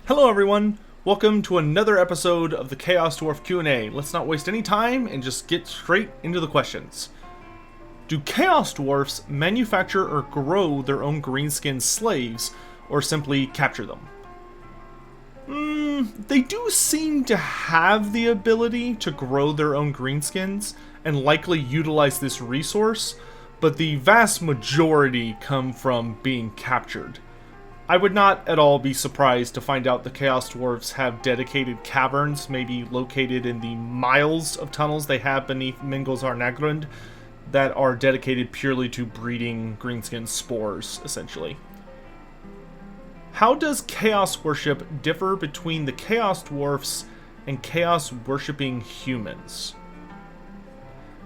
Hello everyone, welcome to another episode of the Chaos Dwarf Q&A. Let's not waste any time and just get straight into the questions. Do Chaos Dwarfs manufacture or grow their own greenskin slaves, or simply capture them? They do seem to have the ability to grow their own greenskins, and likely utilize this resource, but the vast majority come from being captured. I would not at all be surprised to find out the Chaos Dwarfs have dedicated caverns, maybe located in the miles of tunnels they have beneath Mingolzar, that are dedicated purely to breeding greenskin spores, essentially. How does Chaos worship differ between the Chaos Dwarfs and Chaos worshipping humans?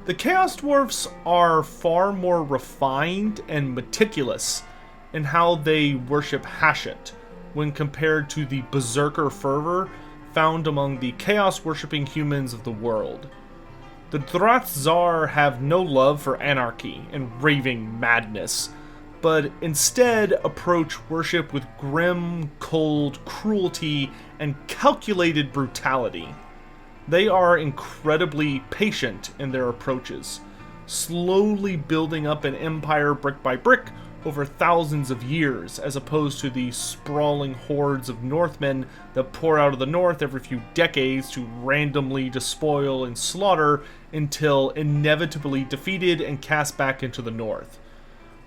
The Chaos Dwarfs are far more refined and meticulous in how they worship Hashut, when compared to the berserker fervor found among the chaos-worshipping humans of the world. The Dawi-Zharr have no love for anarchy and raving madness, but instead approach worship with grim, cold cruelty and calculated brutality. They are incredibly patient in their approaches, slowly building up an empire brick by brick over thousands of years, as opposed to the sprawling hordes of Northmen that pour out of the north every few decades to randomly despoil and slaughter until inevitably defeated and cast back into the north.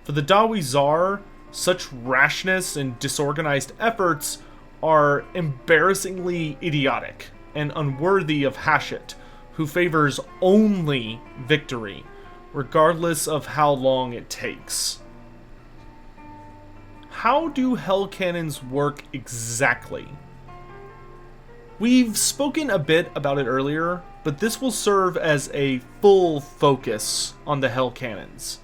For the Dawi-Zharr, such rashness and disorganized efforts are embarrassingly idiotic and unworthy of Hashut, who favors only victory, regardless of how long it takes. How do Hellcannons work exactly? We've spoken a bit about it earlier, but this will serve as a full focus on the Hellcannons.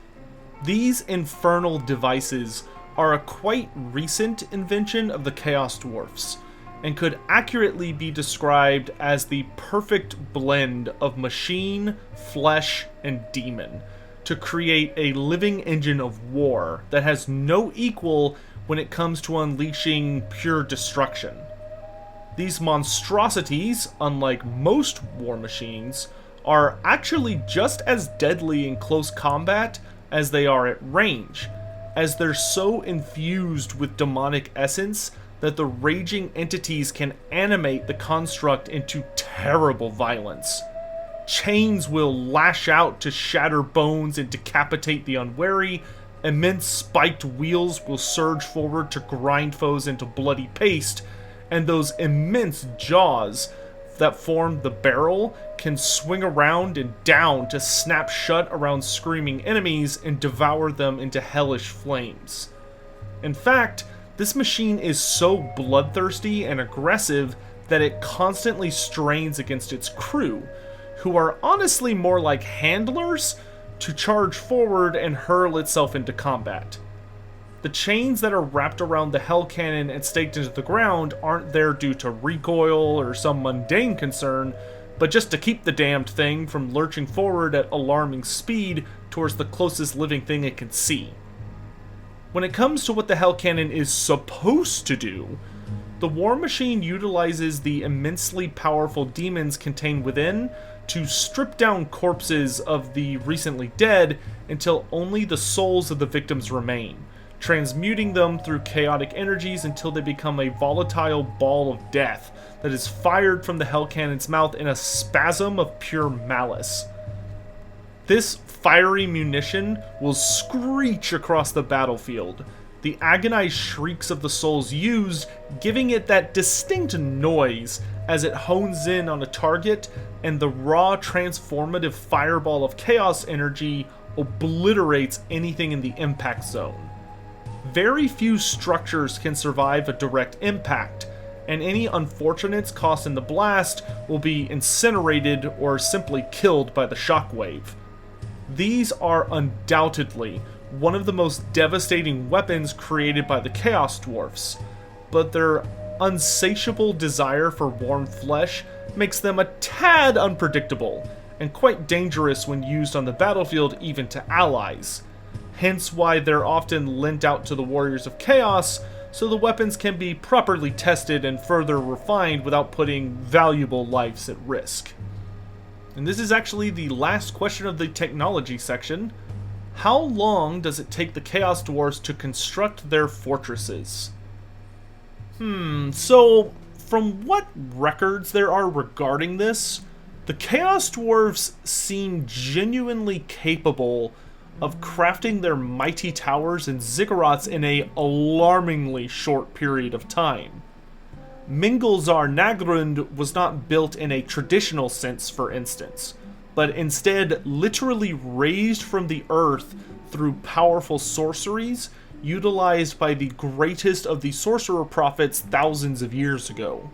These infernal devices are a quite recent invention of the Chaos Dwarfs, and could accurately be described as the perfect blend of machine, flesh, and demon, to create a living engine of war that has no equal when it comes to unleashing pure destruction. These monstrosities, unlike most war machines, are actually just as deadly in close combat as they are at range, as they're so infused with demonic essence that the raging entities can animate the construct into terrible violence. Chains will lash out to shatter bones and decapitate the unwary. Immense spiked wheels will surge forward to grind foes into bloody paste, and those immense jaws that form the barrel can swing around and down to snap shut around screaming enemies and devour them into hellish flames. In fact, this machine is so bloodthirsty and aggressive that it constantly strains against its crew, who are honestly more like handlers to charge forward and hurl itself into combat. The chains that are wrapped around the Hellcannon and staked into the ground aren't there due to recoil or some mundane concern, but just to keep the damned thing from lurching forward at alarming speed towards the closest living thing it can see. When it comes to what the Hellcannon is supposed to do, the war machine utilizes the immensely powerful demons contained within to strip down corpses of the recently dead until only the souls of the victims remain, transmuting them through chaotic energies until they become a volatile ball of death that is fired from the Hellcannon's mouth in a spasm of pure malice. This fiery munition will screech across the battlefield, the agonized shrieks of the souls used giving it that distinct noise as it hones in on a target, and the raw transformative fireball of chaos energy obliterates anything in the impact zone. Very few structures can survive a direct impact, and any unfortunates caught in the blast will be incinerated or simply killed by the shockwave. These are undoubtedly one of the most devastating weapons created by the Chaos Dwarfs, but their unsatiable desire for warm flesh makes them a tad unpredictable, and quite dangerous when used on the battlefield even to allies. Hence why they're often lent out to the Warriors of Chaos so the weapons can be properly tested and further refined without putting valuable lives at risk. And this is actually the last question of the technology section. How long does it take the Chaos Dwarfs to construct their fortresses? So from what records there are regarding this, the Chaos Dwarfs seem genuinely capable of crafting their mighty towers and ziggurats in a alarmingly short period of time. Mingulzar Nagrund was not built in a traditional sense, for instance, but instead literally raised from the earth through powerful sorceries utilized by the greatest of the sorcerer prophets thousands of years ago.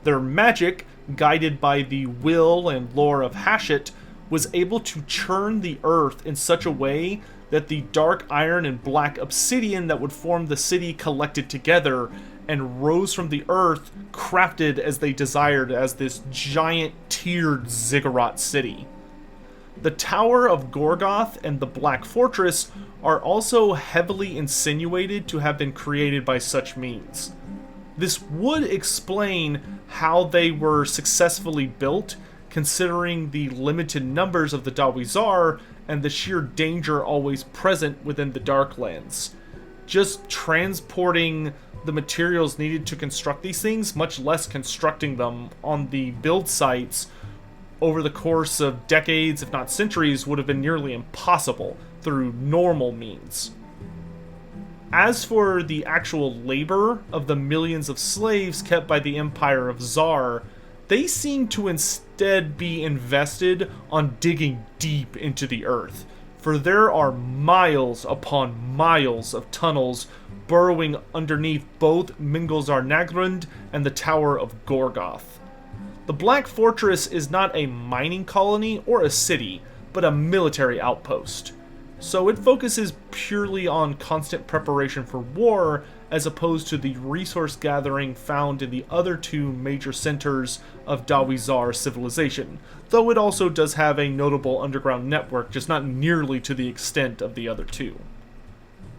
Their magic, guided by the will and lore of Hashut, was able to churn the earth in such a way that the dark iron and black obsidian that would form the city collected together and rose from the earth, crafted as they desired as this giant tiered ziggurat city. The Tower of Gorgoth and the Black Fortress are also heavily insinuated to have been created by such means. This would explain how they were successfully built, considering the limited numbers of the Dawi-Zharr and the sheer danger always present within the Darklands. Just transporting the materials needed to construct these things, much less constructing them on the build sites over the course of decades, if not centuries, would have been nearly impossible through normal means. As for the actual labor of the millions of slaves kept by the Empire of Zharr, they seem to instead be invested on digging deep into the earth, for there are miles upon miles of tunnels burrowing underneath both Mingulzar Nagrund and the Tower of Gorgoth. The Black Fortress is not a mining colony or a city, but a military outpost, so it focuses purely on constant preparation for war as opposed to the resource gathering found in the other two major centers of Dawi-Zharr civilization, though it also does have a notable underground network, just not nearly to the extent of the other two.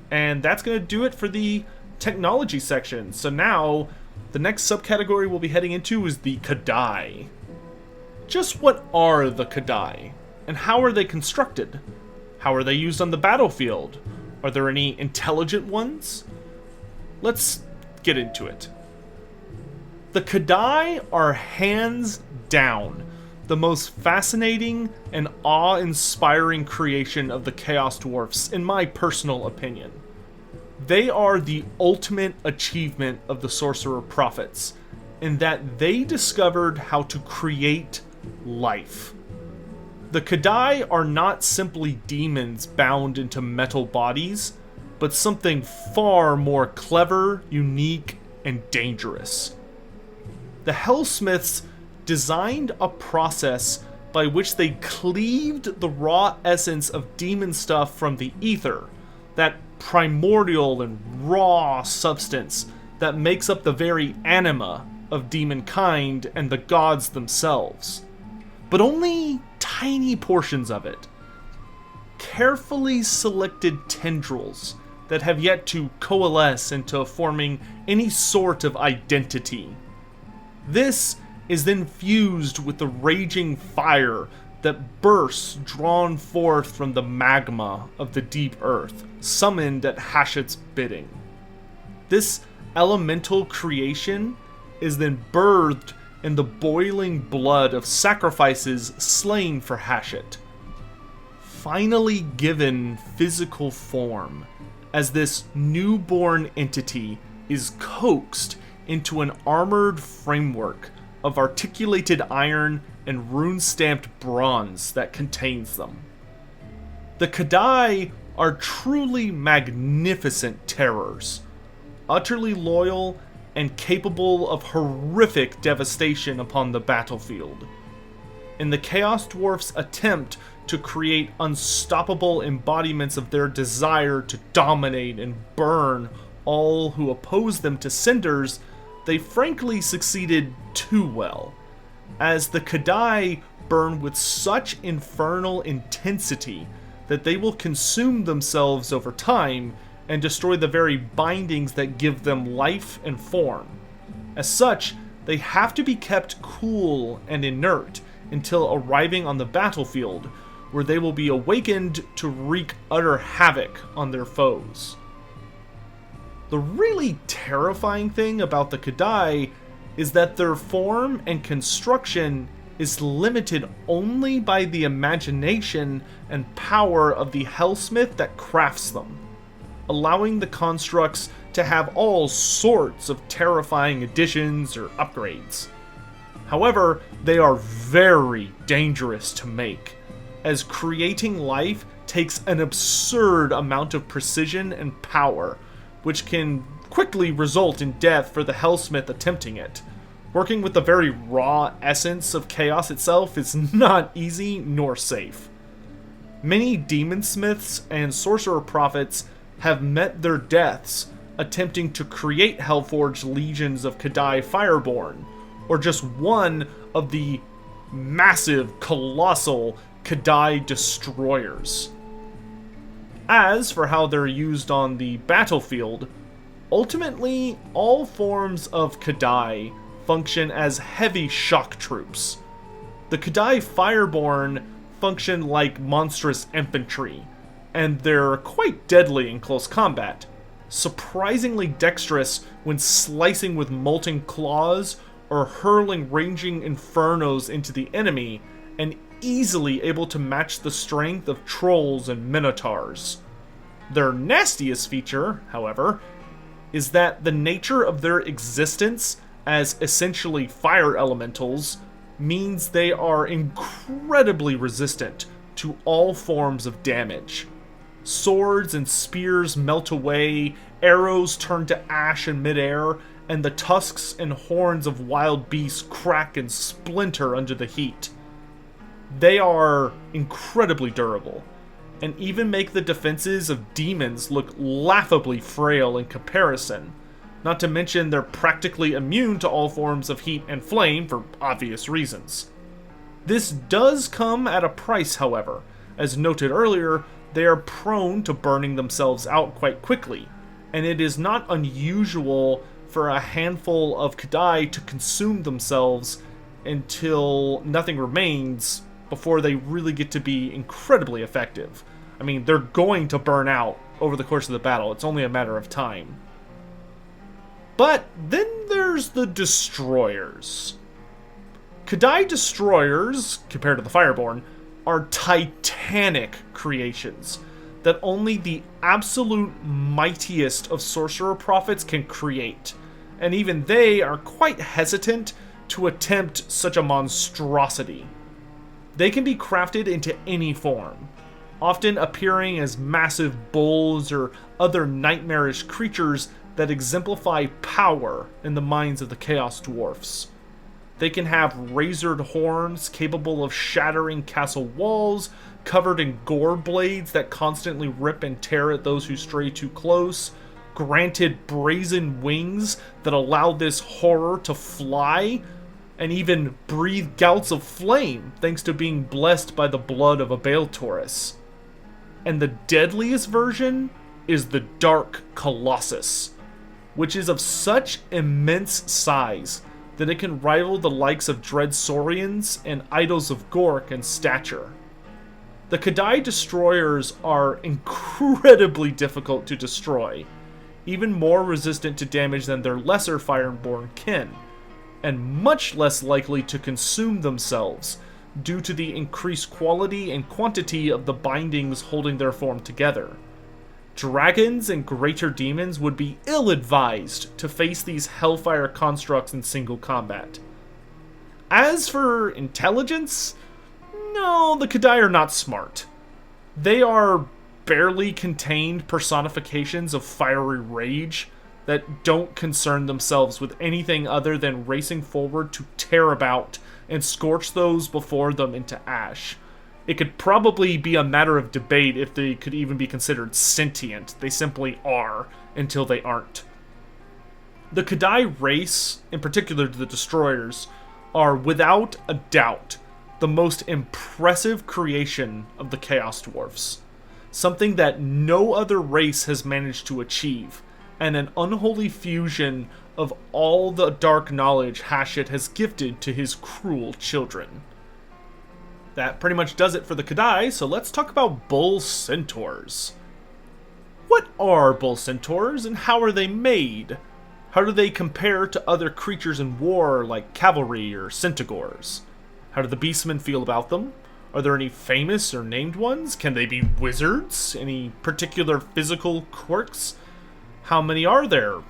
And that's going to do it for the technology section. So now, the next subcategory we'll be heading into is the Kadai. Just what are the Kadai? And how are they constructed? How are they used on the battlefield? Are there any intelligent ones? Let's get into it. The Kadai are hands down the most fascinating and awe-inspiring creation of the Chaos Dwarfs, in my personal opinion. They are the ultimate achievement of the Sorcerer Prophets, in that they discovered how to create life. The Kadai are not simply demons bound into metal bodies, but something far more clever, unique, and dangerous. The Hellsmiths designed a process by which they cleaved the raw essence of demon stuff from the ether, that primordial and raw substance that makes up the very anima of demonkind and the gods themselves. But only tiny portions of it. Carefully selected tendrils that have yet to coalesce into forming any sort of identity. This is then fused with the raging fire that bursts drawn forth from the magma of the deep earth, summoned at Hashut's bidding. This elemental creation is then birthed in the boiling blood of sacrifices slain for Hashut, finally given physical form as this newborn entity is coaxed into an armored framework of articulated iron and rune-stamped bronze that contains them. The Kadai are truly magnificent terrors, utterly loyal and capable of horrific devastation upon the battlefield. In the Chaos Dwarfs' attempt to create unstoppable embodiments of their desire to dominate and burn all who oppose them to cinders, they frankly succeeded too well, as the Kadai burn with such infernal intensity that they will consume themselves over time, and destroy the very bindings that give them life and form. As such, they have to be kept cool and inert until arriving on the battlefield, where they will be awakened to wreak utter havoc on their foes. The really terrifying thing about the Kadai is that their form and construction is limited only by the imagination and power of the hellsmith that crafts them, allowing the constructs to have all sorts of terrifying additions or upgrades. However, they are very dangerous to make, as creating life takes an absurd amount of precision and power, which can quickly result in death for the hellsmith attempting it. Working with the very raw essence of chaos itself is not easy nor safe. Many demon smiths and sorcerer prophets have met their deaths attempting to create Hellforged legions of Kadai Fireborn, or just one of the massive, colossal Kadai destroyers. As for how they're used on the battlefield, ultimately all forms of Kadai function as heavy shock troops. The Kadai Fireborn function like monstrous infantry, and they're quite deadly in close combat, surprisingly dexterous when slicing with molten claws or hurling raging infernos into the enemy, and easily able to match the strength of trolls and minotaurs. Their nastiest feature, however, is that the nature of their existence as essentially fire elementals means they are incredibly resistant to all forms of damage. Swords and spears melt away, arrows turn to ash in midair, and the tusks and horns of wild beasts crack and splinter under the heat. They are incredibly durable, and even make the defenses of demons look laughably frail in comparison. Not to mention they're practically immune to all forms of heat and flame for obvious reasons. This does come at a price, however. As noted earlier, they are prone to burning themselves out quite quickly, and it is not unusual for a handful of Kadai to consume themselves until nothing remains before they really get to be incredibly effective. I mean, they're going to burn out over the course of the battle. It's only a matter of time. But then there's the destroyers. Kadai destroyers, compared to the Fireborn, are titanic creations that only the absolute mightiest of sorcerer prophets can create, and even they are quite hesitant to attempt such a monstrosity. They can be crafted into any form, often appearing as massive bulls or other nightmarish creatures that exemplify power in the minds of the Chaos Dwarfs. They can have razored horns capable of shattering castle walls, covered in gore blades that constantly rip and tear at those who stray too close, granted brazen wings that allow this horror to fly, and even breathe gouts of flame thanks to being blessed by the blood of a Bale Taurus. And the deadliest version is the Dark Colossus, which is of such immense size that it can rival the likes of Dread Saurians and Idols of Gork in stature. The Kadai destroyers are incredibly difficult to destroy, even more resistant to damage than their lesser Fireborn kin, and much less likely to consume themselves due to the increased quality and quantity of the bindings holding their form together. Dragons and greater demons would be ill-advised to face these hellfire constructs in single combat. As for intelligence, no, the Kadai are not smart. They are barely contained personifications of fiery rage that don't concern themselves with anything other than racing forward to tear about and scorch those before them into ash. It could probably be a matter of debate if they could even be considered sentient. They simply are, until they aren't. The Kadai race, in particular the Destroyers, are without a doubt the most impressive creation of the Chaos Dwarfs. something that no other race has managed to achieve, and an unholy fusion of all the dark knowledge Hashut has gifted to his cruel children. That pretty much does it for the Kadai, so let's talk about Bull Centaurs. What are Bull Centaurs, and how are they made? How do they compare to other creatures in war like cavalry or Centigors? How do the Beastmen feel about them? Are there any famous or named ones? Can they be wizards? Any particular physical quirks? How many are there?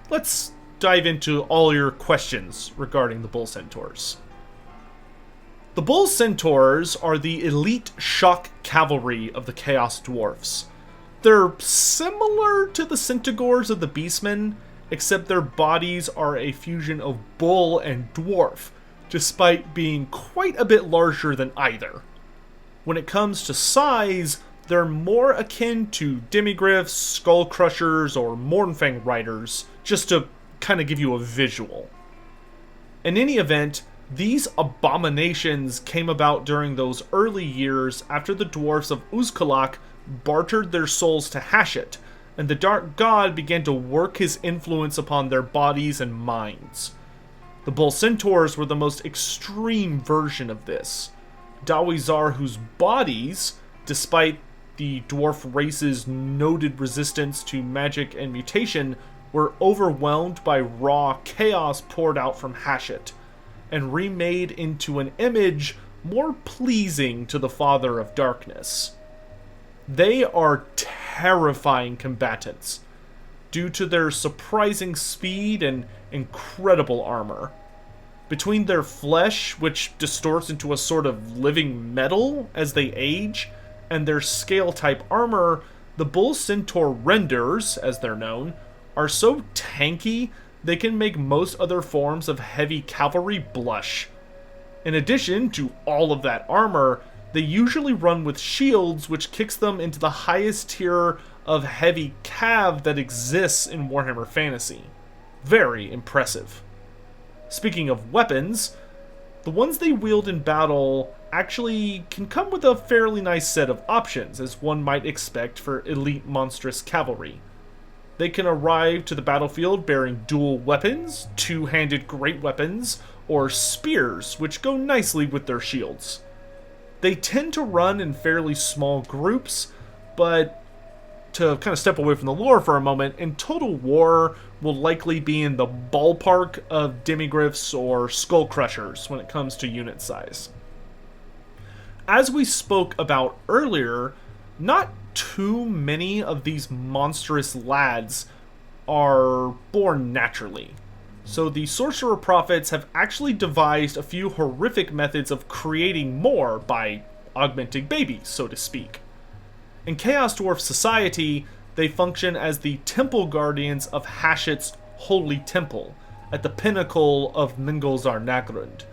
Let's dive into all your questions regarding the Bull Centaurs. The Bull Centaurs are the elite shock cavalry of the Chaos Dwarfs. They're similar to the Centigors of the Beastmen, except their bodies are a fusion of bull and dwarf, despite being quite a bit larger than either. When it comes to size, they're more akin to demigryphs, skull crushers, or Mournfang riders, just to kind of give you a visual. In any event, these abominations came about during those early years after the dwarfs of Uzkalak bartered their souls to Hashut, and the Dark God began to work his influence upon their bodies and minds. The Bull Centaurs were the most extreme version of this. Dawi-Zharr, whose bodies, despite the dwarf race's noted resistance to magic and mutation, were overwhelmed by raw chaos poured out from Hashut, and remade into an image more pleasing to the Father of Darkness. They are terrifying combatants, due to their surprising speed and incredible armor. Between their flesh, which distorts into a sort of living metal as they age, and their scale-type armor, the Bull Centaur renders, as they're known, are so tanky they can make most other forms of heavy cavalry blush. In addition to all of that armor, they usually run with shields, which kicks them into the highest tier of heavy cav that exists in Warhammer Fantasy. Very impressive. Speaking of weapons, the ones they wield in battle actually can come with a fairly nice set of options, as one might expect for elite monstrous cavalry. They can arrive to the battlefield bearing dual weapons, two-handed great weapons, or spears, which go nicely with their shields. They tend to run in fairly small groups, but to kind of step away from the lore for a moment, in Total War will likely be in the ballpark of demigryphs or skull crushers when it comes to unit size. As we spoke about earlier, not too many of these monstrous lads are born naturally. So the Sorcerer Prophets have actually devised a few horrific methods of creating more by augmenting babies, so to speak. In Chaos Dwarf society, they function as the temple guardians of Hashut's holy temple, at the pinnacle of Mingolzar Nagrund.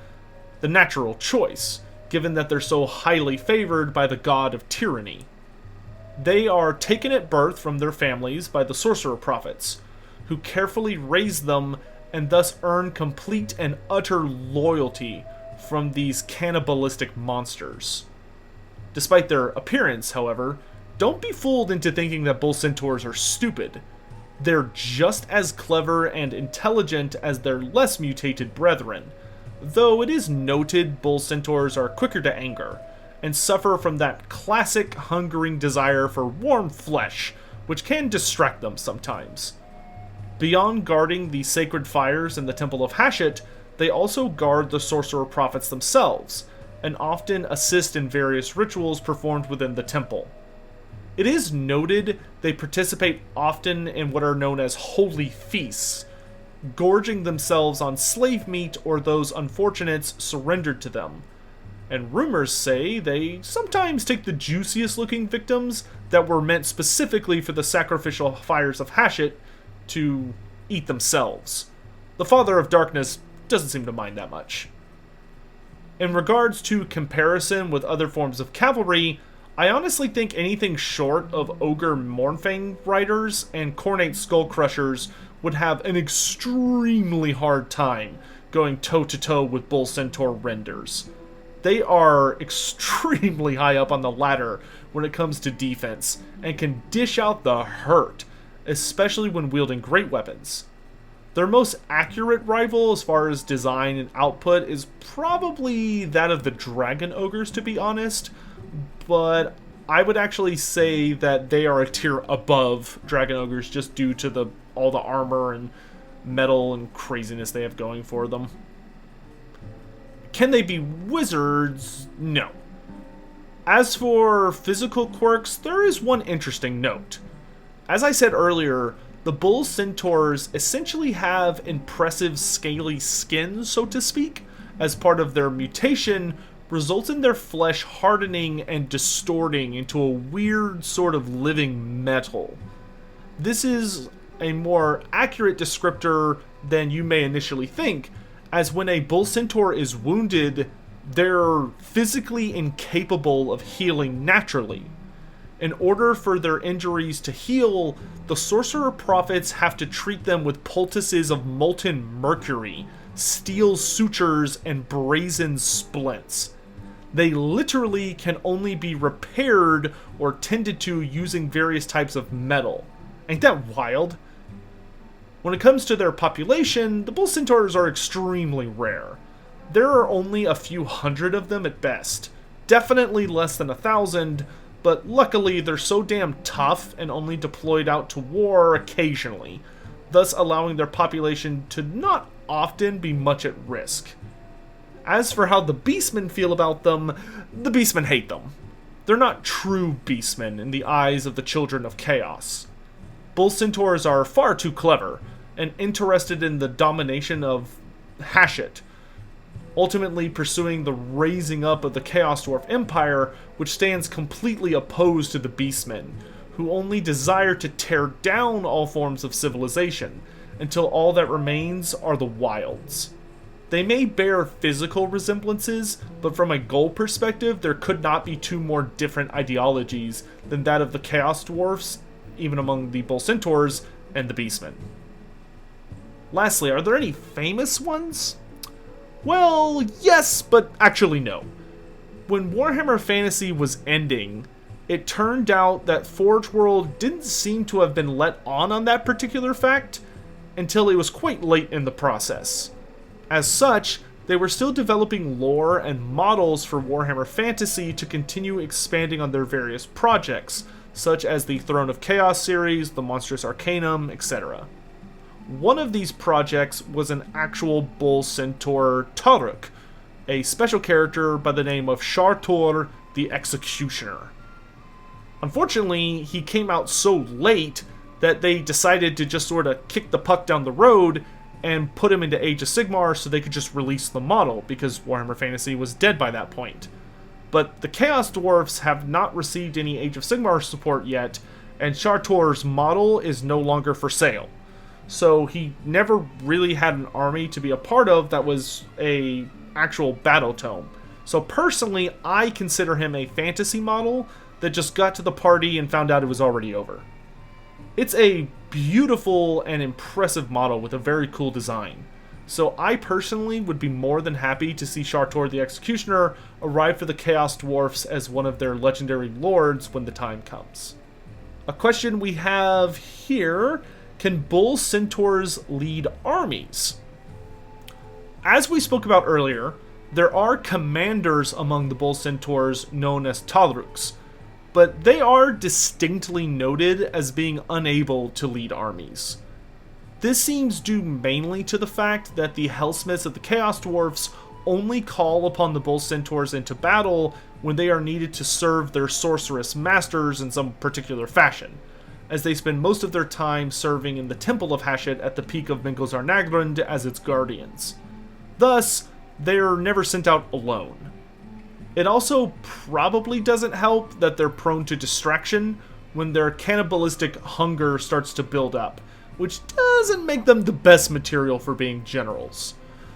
The natural choice, given that they're so highly favored by the god of tyranny. They are taken at birth from their families by the Sorcerer Prophets, who carefully raise them and thus earn complete and utter loyalty from these cannibalistic monsters. Despite their appearance, however, don't be fooled into thinking that Bull Centaurs are stupid. They're just as clever and intelligent as their less mutated brethren, though it is noted Bull Centaurs are quicker to anger, and suffer from that classic hungering desire for warm flesh, which can distract them sometimes. Beyond guarding the sacred fires in the Temple of Hashut, they also guard the Sorcerer Prophets themselves, and often assist in various rituals performed within the temple. It is noted they participate often in what are known as holy feasts, gorging themselves on slave meat or those unfortunates surrendered to them. And rumors say they sometimes take the juiciest looking victims that were meant specifically for the sacrificial fires of Hashut to eat themselves. The Father of Darkness doesn't seem to mind that much. In regards to comparison with other forms of cavalry, I honestly think anything short of Ogre Mournfang riders and Cornate Skull Crushers would have an extremely hard time going toe-to-toe with Bull Centaur renders. they are extremely high up on the ladder when it comes to defense, and can dish out the hurt, especially when wielding great weapons. Their most accurate rival as far as design and output is probably that of the Dragon Ogres, to be honest, but I would actually say that they are a tier above Dragon Ogres just due to all the armor and metal and craziness they have going for them. Can they be wizards? No. As for physical quirks, there is one interesting note. As I said earlier, the Bull Centaurs essentially have impressive scaly skin, so to speak, as part of their mutation, results in their flesh hardening and distorting into a weird sort of living metal. This is a more accurate descriptor than you may initially think, as when a Bull Centaur is wounded, they're physically incapable of healing naturally. In order for their injuries to heal, the Sorcerer Prophets have to treat them with poultices of molten mercury, steel sutures, and brazen splints. They literally can only be repaired or tended to using various types of metal. Ain't that wild? When it comes to their population, the Bull Centaurs are extremely rare. There are only a few hundred of them at best. Definitely less than 1,000, but luckily they're so damn tough and only deployed out to war occasionally, thus allowing their population to not often be much at risk. As for how the Beastmen feel about them, the Beastmen hate them. They're not true Beastmen in the eyes of the Children of Chaos. Bull Centaurs are far too clever, and interested in the domination of Hashut, ultimately pursuing the raising up of the Chaos Dwarf Empire, which stands completely opposed to the Beastmen, who only desire to tear down all forms of civilization, until all that remains are the wilds. They may bear physical resemblances, but from a goal perspective, there could not be two more different ideologies than that of the Chaos Dwarfs, even among the Bull Centaurs, and the Beastmen. Lastly, are there any famous ones? Well, yes, but actually no. When Warhammer Fantasy was ending, it turned out that forgeworld didn't seem to have been let on that particular fact until it was quite late in the process. As such, they were still developing lore and models for Warhammer Fantasy to continue expanding on their various projects, such as the Throne of Chaos series, the Monstrous Arcanum, etc. One of these projects was an actual Bull Centaur Taruk, a special character by the name of Shartor the Executioner. Unfortunately, he came out so late that they decided to just sort of kick the puck down the road and put him into Age of Sigmar so they could just release the model, because Warhammer Fantasy was dead by that point. But the Chaos Dwarfs have not received any Age of Sigmar support yet, and Shartor's model is no longer for sale. So he never really had an army to be a part of that was a actual battle tome. So personally, I consider him a fantasy model that just got to the party and found out it was already over. It's a beautiful and impressive model with a very cool design. So I personally would be more than happy to see Shartor the Executioner arrive for the Chaos Dwarfs as one of their legendary lords when the time comes. A question we have here: can Bull Centaurs lead armies? As we spoke about earlier, there are commanders among the Bull Centaurs known as Talruks, but they are distinctly noted as being unable to lead armies. This seems due mainly to the fact that the Hellsmiths of the Chaos Dwarfs only call upon the Bull Centaurs into battle when they are needed to serve their sorceress masters in some particular fashion, as they spend most of their time serving in the Temple of Hashut at the peak of Mingozar-Nagrund as its guardians. Thus, they're never sent out alone. It also probably doesn't help that they're prone to distraction when their cannibalistic hunger starts to build up, which doesn't make them the best material for being generals.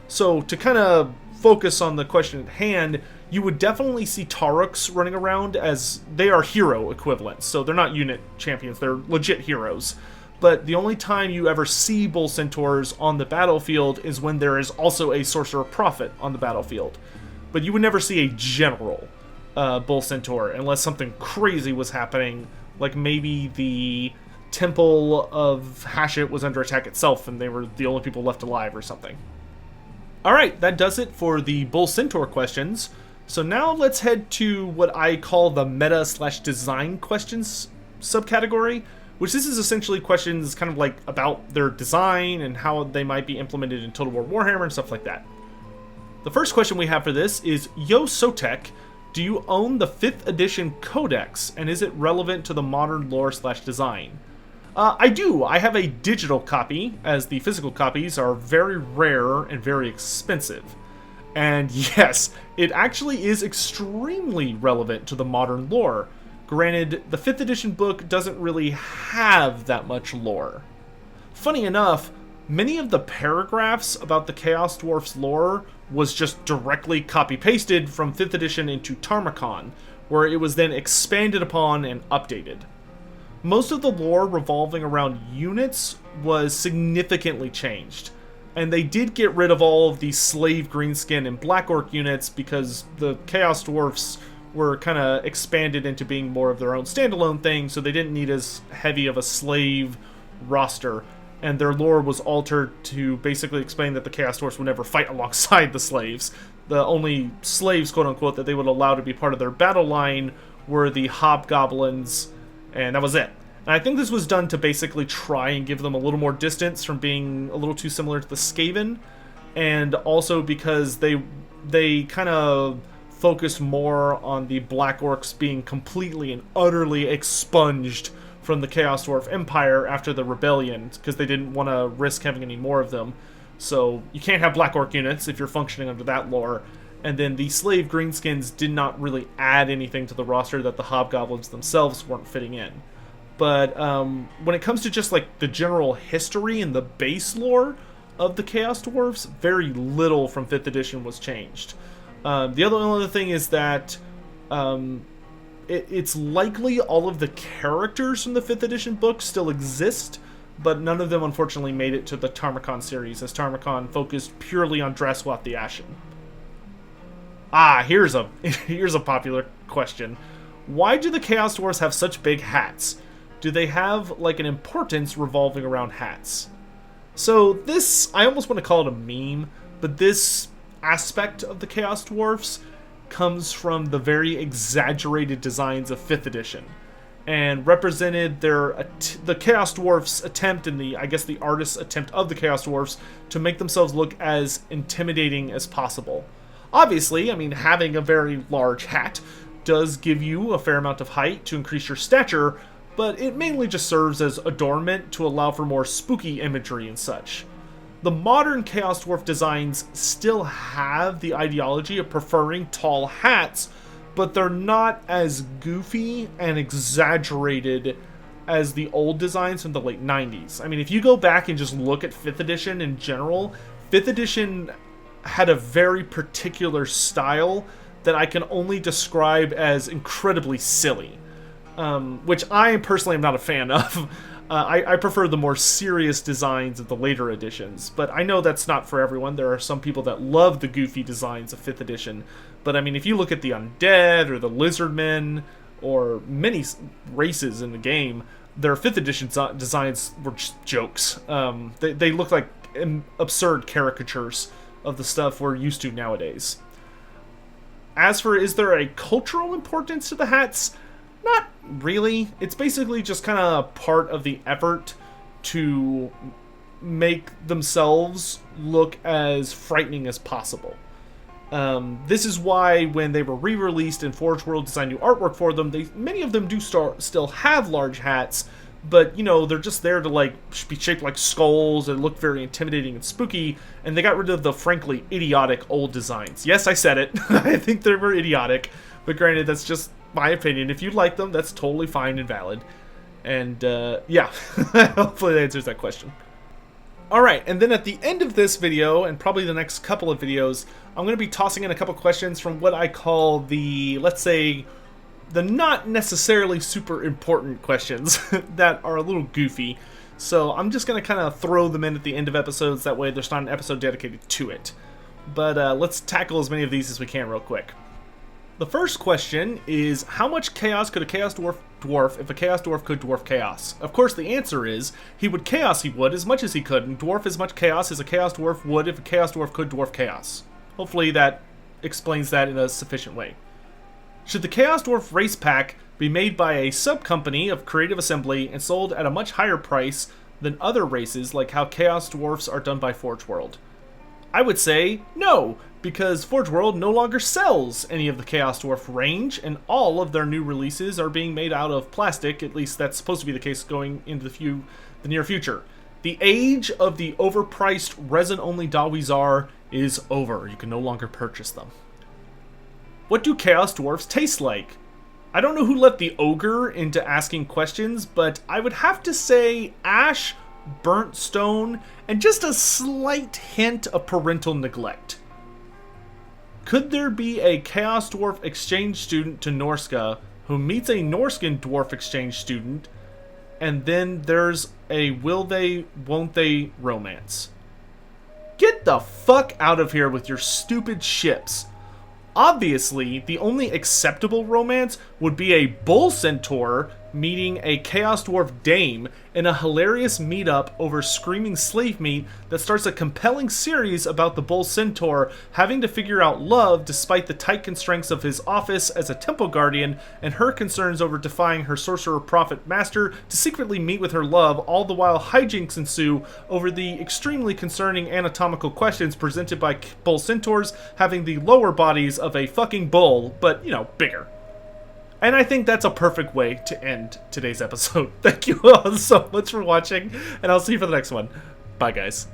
So to kind of focus on the question at hand, you would definitely see Taruks running around, as they are hero equivalents, so they're not unit champions, they're legit heroes. But the only time you ever see Bull Centaurs on the battlefield is when there is also a Sorcerer Prophet on the battlefield. but you would never see a general Bull Centaur unless something crazy was happening, like maybe the Temple of Hashut was under attack itself and they were the only people left alive or something. Alright, that does it for the Bull Centaur questions. So now let's head to what I call the meta/design questions subcategory, which this is essentially questions kind of like about their design and how they might be implemented in Total War Warhammer and stuff like that. The first question we have for this is, Yo Sotek, do you own the 5th edition Codex, and is it relevant to the modern lore/design? I do. I have a digital copy, as the physical copies are very rare and very expensive. And yes, it actually is extremely relevant to the modern lore. Granted, the 5th edition book doesn't really have that much lore. Funny enough, many of the paragraphs about the Chaos Dwarfs lore was just directly copy-pasted from 5th edition into Tarmacon, where it was then expanded upon and updated. Most of the lore revolving around units was significantly changed, and they did get rid of all of the slave Greenskin and Black Orc units because the Chaos Dwarfs were kind of expanded into being more of their own standalone thing, so they didn't need as heavy of a slave roster, and their lore was altered to basically explain that the Chaos Dwarfs would never fight alongside the slaves. The only slaves, quote-unquote, that they would allow to be part of their battle line were the hobgoblins, and that was it. And I think this was done to basically try and give them a little more distance from being a little too similar to the Skaven, and also because they kind of focused more on the Black Orcs being completely and utterly expunged from the Chaos Dwarf Empire after the Rebellion, because they didn't want to risk having any more of them. So you can't have Black Orc units if you're functioning under that lore. And then the slave Greenskins did not really add anything to the roster that the hobgoblins themselves weren't fitting in. But when it comes to just like the general history and the base lore of the Chaos Dwarfs, very little from 5th edition was changed. The other thing is that it's likely all of the characters from the 5th edition book still exist, but none of them unfortunately made it to the Tarmacon series, as Tarmacon focused purely on Draswath the Ashen. Here's a popular question. Why do the Chaos Dwarfs have such big hats? Do they have like an importance revolving around hats? So this, I almost want to call it a meme, but this aspect of the Chaos Dwarfs comes from the very exaggerated designs of 5th edition, and represented the Chaos Dwarfs' attempt and the artist's attempt of the Chaos Dwarfs to make themselves look as intimidating as possible. Obviously, I mean, having a very large hat does give you a fair amount of height to increase your stature, but it mainly just serves as adornment to allow for more spooky imagery and such. The modern Chaos Dwarf designs still have the ideology of preferring tall hats, but they're not as goofy and exaggerated as the old designs from the late 90s. I mean, if you go back and just look at 5th edition in general, 5th edition had a very particular style that I can only describe as incredibly silly, which I personally am not a fan of. I prefer the more serious designs of the later editions, but I know that's not for everyone. There are some people that love the goofy designs of 5th edition, but I mean, if you look at the Undead or the Lizardmen or many races in the game, their 5th edition designs were just jokes. They look like absurd caricatures of the stuff we're used to nowadays. As for, is there a cultural importance to the hats? Not really. It's basically just kind of part of the effort to make themselves look as frightening as possible. This is why when they were re-released and forgeworld designed new artwork for them, many of them do still have large hats, but you know, they're just there to like be shaped like skulls and look very intimidating and spooky, and they got rid of the frankly idiotic old designs. Yes, I said it. I think they were idiotic, but granted, that's just my opinion. If you like them, that's totally fine and valid. And yeah, hopefully that answers that question. Alright, and then at the end of this video, and probably the next couple of videos, I'm going to be tossing in a couple questions from what I call the, let's say, the not necessarily super important questions that are a little goofy. So I'm just going to kind of throw them in at the end of episodes, that way there's not an episode dedicated to it. but let's tackle as many of these as we can real quick. The first question is, how much chaos could a Chaos Dwarf dwarf if a Chaos Dwarf could dwarf chaos? Of course, the answer is, he would as much as he could, and dwarf as much chaos as a Chaos Dwarf would if a Chaos Dwarf could dwarf chaos. Hopefully that explains that in a sufficient way. Should the Chaos Dwarf race pack be made by a sub-company of Creative Assembly and sold at a much higher price than other races, like how Chaos Dwarfs are done by ForgeWorld? I would say no, because ForgeWorld no longer sells any of the Chaos Dwarf range, and all of their new releases are being made out of plastic. At least that's supposed to be the case going into the near future. The age of the overpriced resin-only Dawi-Zharr is over. You can no longer purchase them. What do Chaos Dwarfs taste like? I don't know who let the ogre into asking questions, but I would have to say ash, burnt stone, and just a slight hint of parental neglect. Could there be a Chaos Dwarf exchange student to Norsca who meets a Norscan dwarf exchange student, and then there's a will they, won't they romance? Get the fuck out of here with your stupid ships. Obviously, the only acceptable romance would be a Bull Centaur meeting a Chaos Dwarf dame in a hilarious meetup over screaming slave meat that starts a compelling series about the Bull Centaur having to figure out love despite the tight constraints of his office as a temple guardian and her concerns over defying her sorcerer prophet master to secretly meet with her love, all the while hijinks ensue over the extremely concerning anatomical questions presented by Bull Centaurs having the lower bodies of a fucking bull, but, you know, bigger. And I think that's a perfect way to end today's episode. Thank you all so much for watching, and I'll see you for the next one. Bye, guys.